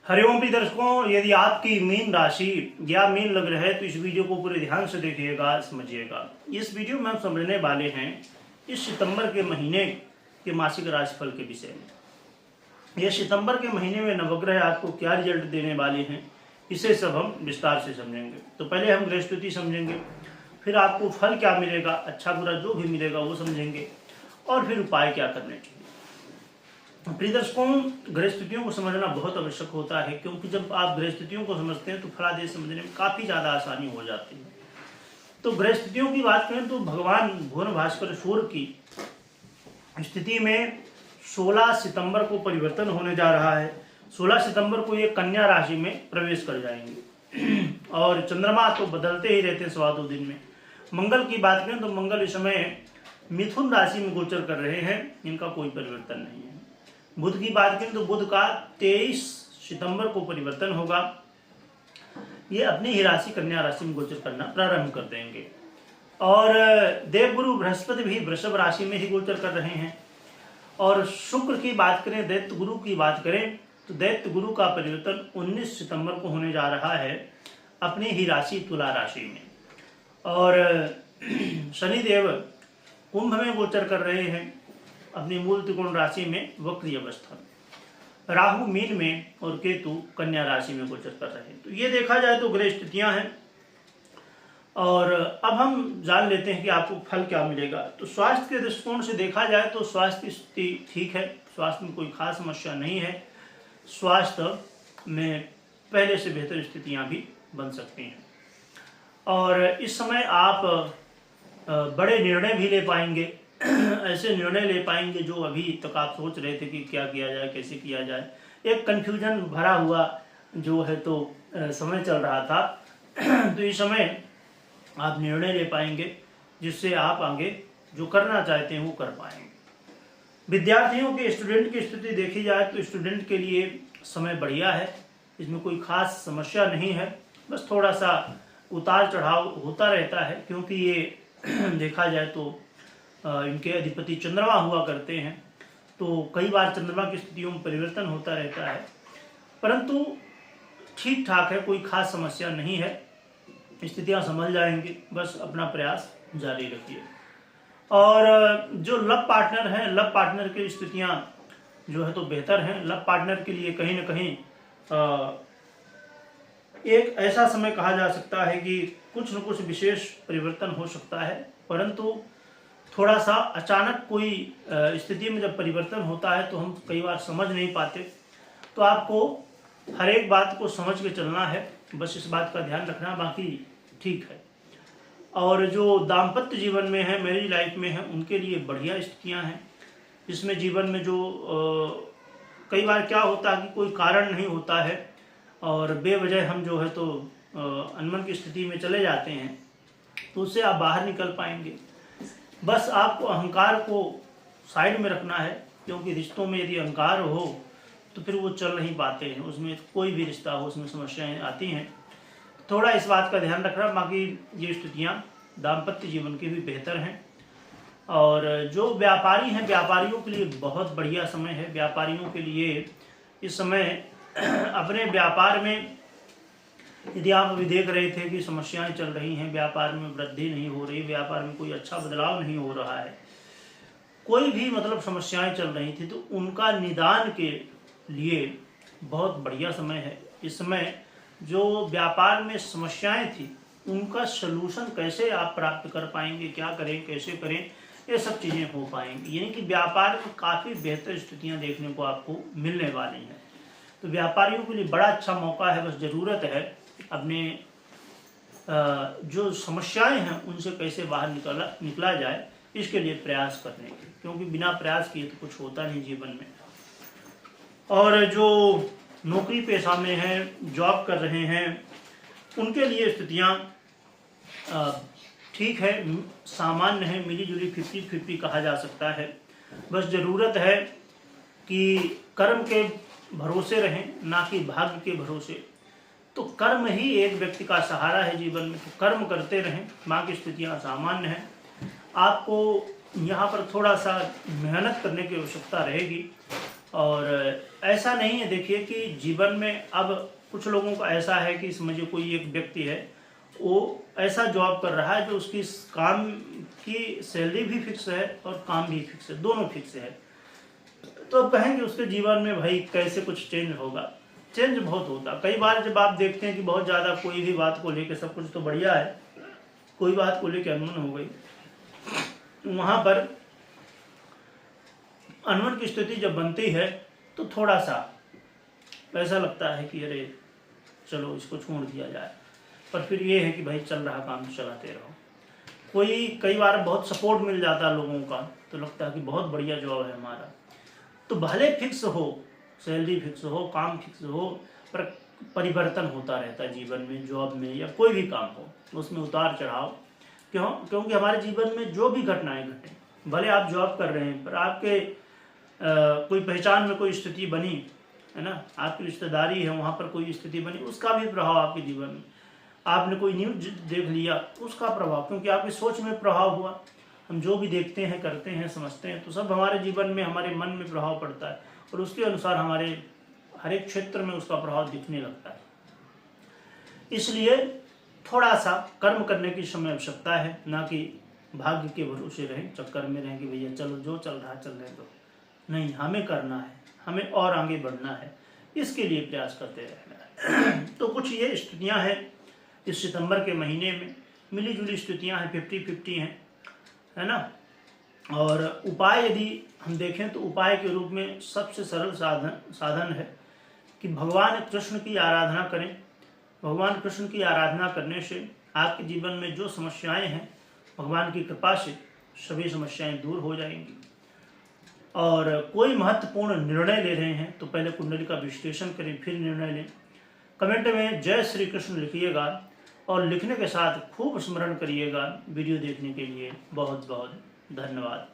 हरिओम प्रिय दर्शकों, यदि आपकी मीन राशि या मीन लग रहा है तो इस वीडियो को पूरे ध्यान से देखिएगा, समझिएगा। इस वीडियो में हम समझने वाले हैं इस सितंबर के महीने के मासिक राशिफल के विषय में। यह सितंबर के महीने में नवग्रह आपको क्या रिजल्ट देने वाले हैं, इसे सब हम विस्तार से समझेंगे। तो पहले हम ग्रह स्थिति समझेंगे, फिर आपको फल क्या मिलेगा, अच्छा बुरा जो भी मिलेगा वो समझेंगे, और फिर उपाय क्या करने चाहिए। प्रिय दर्शकों, ग्रह स्थितियों को समझना बहुत आवश्यक होता है, क्योंकि जब आप ग्रह स्थितियों को समझते हैं तो फलादेश समझने में काफ़ी ज़्यादा आसानी हो जाती है। तो ग्रह स्थितियों की बात करें तो भगवान भुवन भास्कर सूर्य की स्थिति में 16 सितंबर को परिवर्तन होने जा रहा है। 16 सितंबर को ये कन्या राशि में प्रवेश कर जाएंगे और चंद्रमा तो बदलते ही रहते हैं 2.25 दिन में। मंगल की बात करें तो मंगल इस समय मिथुन राशि में गोचर कर रहे हैं, इनका कोई परिवर्तन नहीं है। बुध की बात करें तो बुध का 23 सितंबर को परिवर्तन होगा, ये अपनी ही राशि कन्या राशि में गोचर करना प्रारंभ कर देंगे। और देवगुरु बृहस्पति भी वृषभ राशि में ही गोचर कर रहे हैं। और शुक्र की बात करें, दैत्य गुरु की बात करें तो दैत्य गुरु का परिवर्तन 19 सितंबर को होने जा रहा है अपनी ही राशि तुला राशि में। और शनिदेव कुंभ में गोचर कर रहे हैं अपनी मूल त्रिकोण राशि में वक्री अवस्था में। राहु मीन में और केतु कन्या राशि में गोचर कर रहे हैं। तो ये देखा जाए तो ग्रह स्थितियां हैं। और अब हम जान लेते हैं कि आपको फल क्या मिलेगा। तो स्वास्थ्य के दृष्टिकोण से देखा जाए तो स्वास्थ्य की स्थिति ठीक है, स्वास्थ्य में कोई खास समस्या नहीं है। स्वास्थ्य में पहले से बेहतर स्थितियां भी बन सकती हैं। और इस समय आप बड़े निर्णय भी ले पाएंगे, ऐसे निर्णय ले पाएंगे जो अभी तक आप सोच रहे थे कि क्या किया जाए, कैसे किया जाए। एक कन्फ्यूजन भरा हुआ जो है तो समय चल रहा था, तो इस समय आप निर्णय ले पाएंगे जिससे आप आगे जो करना चाहते हैं वो कर पाएंगे। विद्यार्थियों के स्टूडेंट की स्थिति देखी जाए तो स्टूडेंट के लिए समय बढ़िया है, इसमें कोई खास समस्या नहीं है। बस थोड़ा सा उतार चढ़ाव होता रहता है, क्योंकि ये देखा जाए तो इनके अधिपति चंद्रमा हुआ करते हैं, तो कई बार चंद्रमा की स्थितियों में परिवर्तन होता रहता है, परंतु ठीक ठाक है, कोई खास समस्या नहीं है, स्थितियां संभल जाएंगी। बस अपना प्रयास जारी रखिए। और जो लव पार्टनर हैं, लव पार्टनर की स्थितियां जो है तो बेहतर हैं। लव पार्टनर के लिए कहीं ना कहीं एक ऐसा समय कहा जा सकता है कि कुछ न कुछ विशेष परिवर्तन हो सकता है, परंतु थोड़ा सा अचानक कोई स्थिति में जब परिवर्तन होता है तो हम कई बार समझ नहीं पाते। तो आपको हर एक बात को समझ के चलना है, बस इस बात का ध्यान रखना, बाकी ठीक है। और जो दाम्पत्य जीवन में है, मैरिज लाइफ में है, उनके लिए बढ़िया स्थितियां हैं। इसमें जीवन में जो कई बार क्या होता है कि कोई कारण नहीं होता है और बेवजह हम जो है तो अनमन की स्थिति में चले जाते हैं, तो उससे आप बाहर निकल पाएंगे। बस आपको अहंकार को साइड में रखना है, क्योंकि रिश्तों में यदि अहंकार हो तो फिर वो चल नहीं पाते हैं। उसमें कोई भी रिश्ता हो उसमें समस्याएं आती हैं, थोड़ा इस बात का ध्यान रखना। बाकी ये स्थितियां दाम्पत्य जीवन की भी बेहतर हैं। और जो व्यापारी हैं, व्यापारियों के लिए बहुत बढ़िया समय है। व्यापारियों के लिए इस समय अपने व्यापार में यदि आप अभी देख रहे थे कि समस्याएं चल रही हैं, व्यापार में वृद्धि नहीं हो रही, व्यापार में कोई अच्छा बदलाव नहीं हो रहा है, कोई भी मतलब समस्याएं चल रही थी, तो उनका निदान के लिए बहुत बढ़िया समय है। इस समय जो व्यापार में समस्याएं थी उनका सलूशन कैसे आप प्राप्त कर पाएंगे, क्या करें, कैसे करें, ये सब चीज़ें हो पाएंगी। यानी कि व्यापार में काफ़ी बेहतर स्थितियाँ देखने को आपको मिलने वाली हैं। तो व्यापारियों के लिए बड़ा अच्छा मौका है। बस ज़रूरत है अपने जो समस्याएं हैं उनसे कैसे बाहर निकला जाए, इसके लिए प्रयास करने की, क्योंकि बिना प्रयास किए तो कुछ होता नहीं जीवन में। और जो नौकरी पेशा में हैं, जॉब कर रहे हैं, उनके लिए स्थितियां ठीक है, सामान्य है, मिली जुली 50-50 कहा जा सकता है। बस ज़रूरत है कि कर्म के भरोसे रहें, ना कि भाग्य के भरोसे। तो कर्म ही एक व्यक्ति का सहारा है जीवन में, तो कर्म करते रहें। बाकी स्थितियां सामान्य हैं। आपको यहाँ पर थोड़ा सा मेहनत करने की आवश्यकता रहेगी, और ऐसा नहीं है, देखिए कि जीवन में अब कुछ लोगों का ऐसा है कि समझिए कोई एक व्यक्ति है, वो ऐसा जॉब कर रहा है जो उसकी काम की सैलरी भी फिक्स है और काम भी फिक्स है, दोनों फिक्स है। तो अब कहेंगे उसके जीवन में भाई कैसे कुछ चेंज होगा? चेंज बहुत होता। कई बार जब आप देखते हैं कि बहुत ज़्यादा कोई भी बात को लेकर सब कुछ तो बढ़िया है, कोई बात को लेकर अनबन हो गई, वहाँ पर अनबन की स्थिति जब बनती है तो थोड़ा सा ऐसा लगता है कि अरे चलो इसको छोड़ दिया जाए, पर फिर ये है कि भाई चल रहा काम तो चलाते रहो। कई बार बहुत सपोर्ट मिल जाता है लोगों का, तो लगता है कि बहुत बढ़िया जॉब है हमारा। तो भले फिक्स हो, सैलरी फिक्स हो, काम फिक्स हो, पर परिवर्तन होता रहता है जीवन में, जॉब में या कोई भी काम हो, उसमें उतार चढ़ाव। क्योंकि हमारे जीवन में जो भी घटनाएं घटे, भले आप जॉब कर रहे हैं पर आपके कोई पहचान में कोई स्थिति बनी है ना, आपकी रिश्तेदारी है वहाँ पर कोई स्थिति बनी, उसका भी प्रभाव आपके जीवन में। आपने कोई न्यूज देख लिया, उसका प्रभाव, क्योंकि आपकी सोच में प्रभाव हुआ। हम जो भी देखते हैं, करते हैं, समझते हैं, तो सब हमारे जीवन में, हमारे मन में प्रभाव पड़ता है और उसके अनुसार हमारे हर एक क्षेत्र में उसका प्रभाव दिखने लगता है। इसलिए थोड़ा सा कर्म करने की समय आवश्यकता है, ना कि भाग्य के भरोसे रहें, चक्कर में रहें कि भैया चलो जो चल रहा है चलने दो। नहीं, हमें करना है, हमें और आगे बढ़ना है, इसके लिए प्रयास करते रहना है। तो कुछ ये स्थितियाँ हैं इस सितंबर के महीने में, मिली जुली स्थितियाँ हैं, 50-50 हैं, है ना। और उपाय यदि हम देखें तो उपाय के रूप में सबसे सरल साधन है कि भगवान कृष्ण की आराधना करें। भगवान कृष्ण की आराधना करने से आपके जीवन में जो समस्याएं हैं, भगवान की कृपा से सभी समस्याएं दूर हो जाएंगी। और कोई महत्वपूर्ण निर्णय ले रहे हैं तो पहले कुंडली का विश्लेषण करें, फिर निर्णय लें। कमेंट में जय श्री कृष्ण लिखिएगा और लिखने के साथ खूब स्मरण करिएगा। वीडियो देखने के लिए बहुत बहुत धन्यवाद।